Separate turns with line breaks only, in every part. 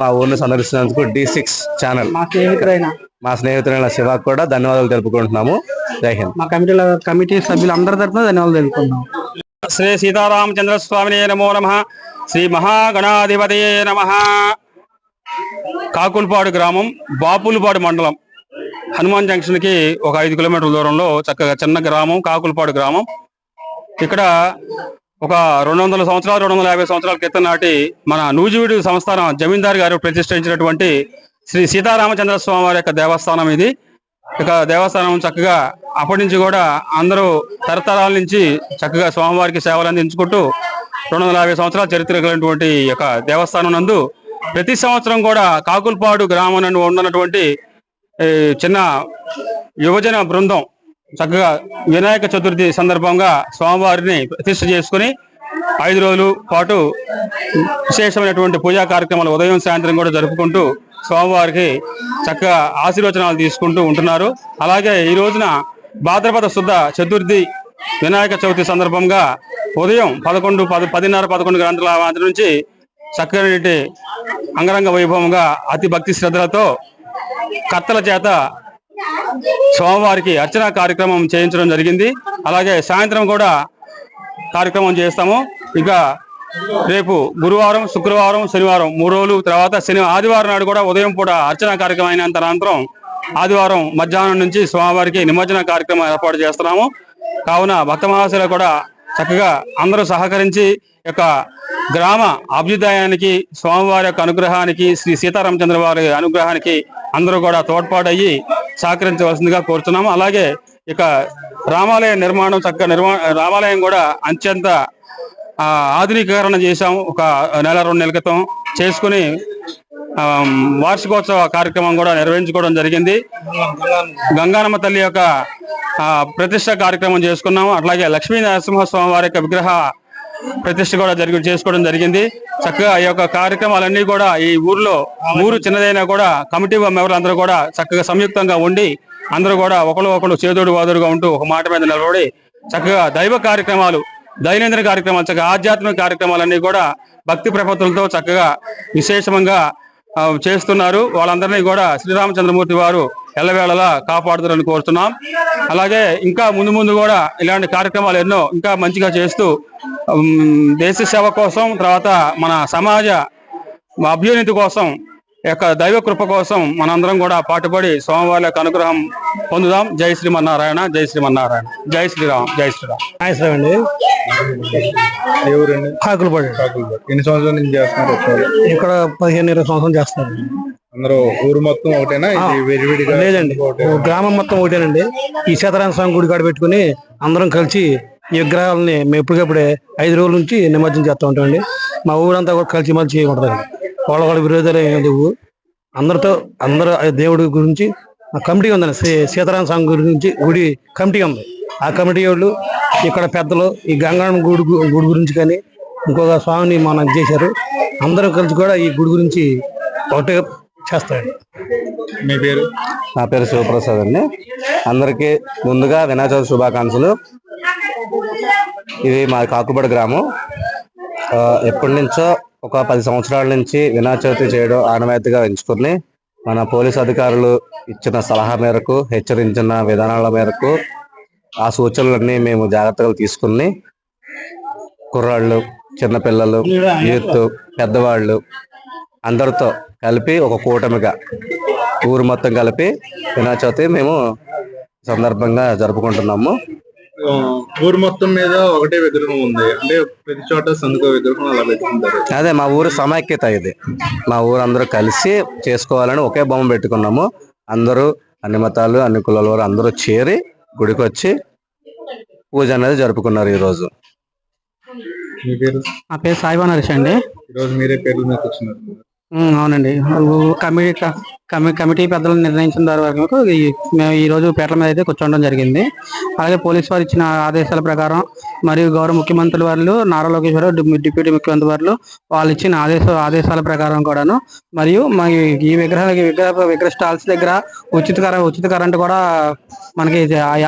మా ఊరిని సందర్శించినందుకు D6 channel మా స్నేహితులైన శివాకు కూడా ధన్యవాదాలు తెలుపుకుంటున్నాము. జై హింద్.
మా కమిటీ సభ్యులందరి తరఫున ధన్యవాదాలు తెలుపుకుంటున్నాము.
శ్రీ సీతారామచంద్ర స్వామినే నమో నమః. శ్రీ మహాగణాధిపతయే నమః. కాకులపాడు గ్రామం, బాపులపాడు మండలం, హనుమాన్ జంక్షన్ కి ఒక 5 కిలోమీటర్ల దూరంలో చక్కగా చిన్న గ్రామం కాకులపాడు గ్రామం. ఇక్కడ ఒక 200 సంవత్సరాలు 250 సంవత్సరాల క్రితం నాటి మన నూజివీడు సంస్థానం జమీందారు గారు ప్రతిష్ఠించినటువంటి శ్రీ సీతారామచంద్ర స్వామి వారి యొక్క దేవస్థానం ఇది. ఇక దేవస్థానం చక్కగా అప్పటి నుంచి కూడా అందరూ తరతరాల నుంచి చక్కగా స్వామివారికి సేవలు అందించుకుంటూ 250 సంవత్సరాల చరిత్ర కలిగినటువంటి యొక్క దేవస్థానం నందు ప్రతి సంవత్సరం కూడా కాకులపాడు గ్రామం నందు ఉన్నటువంటి చిన్న యువజన బృందం చక్కగా వినాయక చతుర్థి సందర్భంగా స్వామివారిని ప్రతిష్ఠ చేసుకుని 5 రోజుల పాటు విశేషమైనటువంటి పూజా కార్యక్రమాలు ఉదయం సాయంత్రం కూడా జరుపుకుంటూ స్వామివారికి చక్కగా ఆశీర్వచనాలు తీసుకుంటూ ఉంటున్నారు. అలాగే ఈ రోజున భాద్రపద శుద్ధ చతుర్థి వినాయక చవితి సందర్భంగా ఉదయం 10:11 గంటల నుంచి చక్కటి అంగరంగ వైభవంగా అతి భక్తి శ్రద్ధలతో కత్తల చేత స్వామివారికి అర్చన కార్యక్రమం చేయించడం జరిగింది. అలాగే సాయంత్రం కూడా కార్యక్రమం చేస్తాము. ఇంకా రేపు గురువారం, శుక్రవారం, శనివారం 3 రోజులు, తర్వాత ఆదివారం నాడు కూడా ఉదయం పూట అర్చన కార్యక్రమం అయినంత అనంతరం ఆదివారం మధ్యాహ్నం నుంచి స్వామివారికి నిమజ్జన కార్యక్రమం ఏర్పాటు చేస్తున్నాము. కావున భక్త మహాశయులు కూడా చక్కగా అందరూ సహకరించి యొక్క గ్రామ అభ్యుదయానికి, స్వామివారి యొక్క అనుగ్రహానికి, శ్రీ సీతారామచంద్ర వారి అనుగ్రహానికి అందరూ కూడా తోడ్పాటయ్యి సహకరించవలసిందిగా కోరుతున్నాము. అలాగే ఇక రామాలయ నిర్మాణం రామాలయం కూడా అత్యంత ఆధునీకరణ చేశాము. ఒక 1-2 నెలల క్రితం చేసుకుని వార్షికోత్సవ కార్యక్రమం కూడా నిర్వహించుకోవడం జరిగింది. గంగానమ్మ తల్లి యొక్క ప్రతిష్ట కార్యక్రమం చేసుకున్నాము. అట్లాగే లక్ష్మీ నరసింహస్వామి వారి యొక్క విగ్రహ ప్రతిష్ట కూడా చేసుకోవడం జరిగింది. చక్కగా ఈ యొక్క కార్యక్రమాలన్నీ కూడా ఈ ఊరు చిన్నదైనా కూడా కమిటీ మెంబర్లు అందరూ కూడా చక్కగా సంయుక్తంగా ఉండి అందరూ కూడా ఒకరు చేదోడు వాదుడుగా ఉంటూ ఒక మాట మీద నిలబడి చక్కగా దైవ కార్యక్రమాలు, దైనందిన కార్యక్రమాలు, చక్కగా ఆధ్యాత్మిక కార్యక్రమాలన్నీ కూడా భక్తి ప్రపత్తులతో చక్కగా విశేషంగా చేస్తున్నారు. వాళ్ళందరినీ కూడా శ్రీరామచంద్రమూర్తి వారు ఎల్లవేళలా కాపాడుతారని కోరుతున్నాం. అలాగే ఇంకా ముందు కూడా ఇలాంటి కార్యక్రమాలు ఎన్నో ఇంకా మంచిగా చేస్తూ దేశ సేవ కోసం, తర్వాత మన సమాజ అభ్యున్నతి కోసం, యొక్క దైవ కృప కోసం మనందరం కూడా పాటుపడి స్వామివారి యొక్క అనుగ్రహం పొందుదాం. జై శ్రీమన్నారాయణ, జై శ్రీమన్నారాయణ, జై శ్రీరామ్, జై శ్రీరామ్.
అండి కాకులపాడు.
ఎన్ని సంవత్సరాల నుంచి చేస్తున్నారు?
ఇక్కడ 15-20 సంవత్సరాలు చేస్తారు.
అందరూ ఊరు మొత్తం ఒకటేనా?
లేదండి, గ్రామం మొత్తం ఒకటేనండి. ఈ సీతారామ స్వామి గుడి కాడ పెట్టుకుని అందరం కలిసి ఈ విగ్రహాలని మేము ఎప్పటికప్పుడే 5 రోజుల నుంచి నిమజ్జనం చేస్తూ ఉంటామండి. మా ఊరంతా కూడా కలిసి మలిసి ఉంటుందండి. వాళ్ళ విరోధాలు లేవు. అందరూ దేవుడి గురించి కమిటీ ఉందండి. సీతారామ స్వామి గురించి గుడి కమిటీ ఉంది. ఆ కమిటీ వాళ్ళు ఇక్కడ పెద్దలు ఈ గంగారం గుడి గురించి కానీ ఇంకొక స్వామిని మనం చేశారు. అందరూ కలిసి కూడా ఈ గుడి గురించి ఒకటే చేస్తారండి.
మీ పేరు?
నా పేరు శివప్రసాద్ అండి. అందరికీ ముందుగా వినాయక చవితి శుభాకాంక్షలు. ఇది మా కాకులపాడు గ్రామం. ఎప్పటి నుంచో ఒక 10 సంవత్సరాల నుంచి వినాయక చవితి చేయడం ఆనవాయితీగా ఎంచుకుని మన పోలీసు అధికారులు ఇచ్చిన సలహా మేరకు, హెచ్చరించిన విధానాల మేరకు ఆ సూచనలన్నీ మేము జాగ్రత్తగా తీసుకుని కుర్రాళ్ళు, చిన్నపిల్లలు, యూత్, పెద్దవాళ్ళు అందరితో కలిపి ఒక కూటమిగా ఊరు మొత్తం కలిపి వినాయక చవితి మేము సందర్భంగా జరుపుకుంటున్నాము.
ఊరు మొత్తం మీద ఒకటే విగ్రహం ఉంది అంటే ప్రతి చోట సందుకో విగ్రహం అలా పెట్టుకుంటారు.
అదే మా ఊరు సమైక్యత. ఇది మా ఊరు అందరూ కలిసి చేసుకోవాలని ఒకే బొమ్మ పెట్టుకున్నాము. అందరూ అన్ని మతాలు, అన్ని కులాల వారు అందరూ చేరి గుడికి వచ్చి పూజ అనేది జరుపుకున్నారు ఈ రోజు.
మీ పేరు?
నా పేరు సాయిబా నరేష్ అండి.
ఈరోజు మీరే పేర్లు మీద వచ్చినారు?
అవునండి, కమిటీ పెద్దలు నిర్ణయించిన వరకు మేము ఈ రోజు పేటల మీద అయితే కూర్చోవడం జరిగింది. అలాగే పోలీసు వారు ఇచ్చిన ఆదేశాల ప్రకారం మరియు గౌరవ ముఖ్యమంత్రుల వారు నారా లోకేష్ గారు, డిప్యూటీ ముఖ్యమంత్రి వారు వాళ్ళు ఇచ్చిన ఆదేశాల ప్రకారం కూడాను, మరియు ఈ విగ్రహ స్టాల్స్ దగ్గర ఉచిత కరెంట్ కూడా మనకి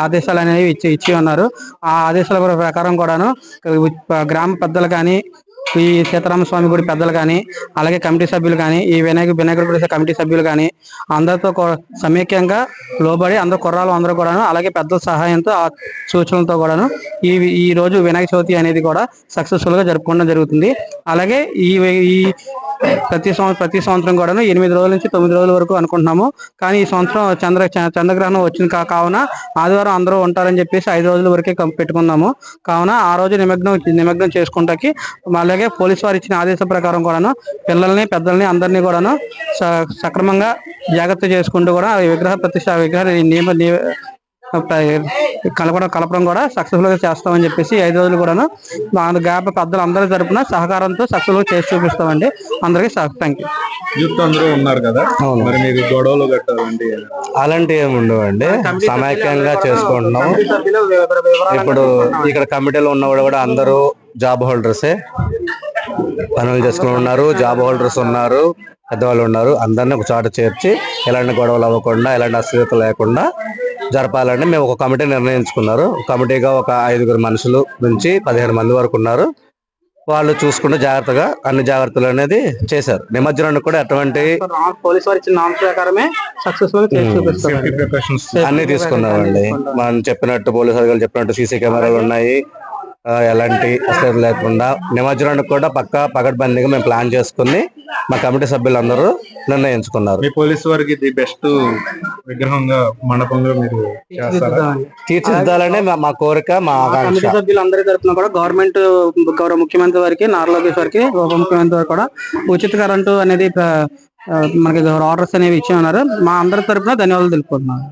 ఆదేశాలు అనేవి ఇచ్చి ఉన్నారు. ఆ ఆదేశాల ప్రకారం కూడాను గ్రామ పెద్దలు కానీ ఈ సీతారామస్వామి గుడి పెద్దలు కానీ, అలాగే కమిటీ సభ్యులు కానీ, ఈ వినాయకుడి గుడి కమిటీ సభ్యులు కానీ అందరితో సమైక్యంగా లోబడి అందరు కుర్రాలు అందరూ కూడాను, అలాగే పెద్దల సహాయంతో ఆ సూచనలతో కూడాను ఈ రోజు వినాయక చవితి అనేది కూడా సక్సెస్ఫుల్ గా జరుపుకోవడం జరుగుతుంది. అలాగే ఈ ప్రతి సంవత్సరం కూడాను 8 రోజుల నుంచి 9 రోజుల వరకు అనుకుంటున్నాము. కానీ ఈ సంవత్సరం చంద్రగ్రహణం వచ్చింది కావున ఆదివారం అందరూ ఉంటారని చెప్పేసి 5 రోజుల వరకే పెట్టుకున్నాము. కావున ఆ రోజు నిమగ్నం చేసుకుంటాకి అలాగే పోలీసు వారు ఇచ్చిన ఆదేశం ప్రకారం కూడాను పిల్లల్ని పెద్దల్ని అందరినీ కూడాను సక్రమంగా జాగ్రత్త చేసుకుంటూ కూడా కలపడం కూడా సక్సెస్ఫుల్ గా చేస్తామని చెప్పేసి 5 రోజులు కూడాను పెద్దలు అందరి తరపున సహకారంతో సక్సెస్ఫుల్ గా చేసి చూపిస్తామండి. అందరికీ థ్యాంక్ యూ.
యూత్ అందరూ ఉన్నారు కదా, మరి మీకు గొడవలు కట్టాలండి
అలాంటివి ఏమి ఉండవండి. సమైక్యంగా చేసుకుంటున్నాము. ఇప్పుడు ఇక్కడ కమిటీలో ఉన్నవాడు కూడా అందరూ జాబ్ హోల్డర్సే, పనులు చేసుకుని ఉన్నారు, జాబ్ హోల్డర్స్ ఉన్నారు, పెద్దవాళ్ళు ఉన్నారు. అందరినీ ఒక చోట చేర్చి ఎలాంటి గొడవలు అవ్వకుండా, ఎలాంటి అస్థిరత లేకుండా జరపాలని మేము ఒక కమిటీ నిర్ణయించుకున్నారు. కమిటీగా ఒక 5 మనుషులు నుంచి 15 మంది వరకు ఉన్నారు. వాళ్ళు చూసుకుంటూ జాగ్రత్తగా అన్ని జాగ్రత్తలు అనేది చేశారు. నిమజ్జనానికి కూడా ఎటువంటి
పోలీసు వారు ఇచ్చిన నామ్స్ ప్రకారమే సక్సెస్ఫుల్
అన్ని తీసుకున్నామండి. మనం చెప్పినట్టు పోలీసు అధికారులు చెప్పినట్టు సీసీ కెమెరాలు ఉన్నాయి. ఎలాంటి అసలు లేకుండా నిమజ్జనానికి కూడా పకడ్బందీగా మేము ప్లాన్ చేసుకుని మా కమిటీ సభ్యులందరూ నిర్ణయించుకున్నారు.
మీ పోలీసు వారికి ఇది బెస్ట్ విగ్రహంగా మండపంలో మీరు
తీర్చిదిద్దాలని మా కోరిక, మా
కమిటీ సభ్యులందరి తరఫున కూడా గవర్నమెంట్ గౌరవ ముఖ్యమంత్రి వారికి, నారా లోకేష్ వారికి, ఉప ముఖ్యమంత్రి వారికి కూడా ఉచిత కరెంటు అనేది మనకి ఆర్డర్స్ అనేవి ఇచ్చి ఉన్నారు. మా అందరి తరఫున ధన్యవాదాలు తెలుపుకుంటున్నాను.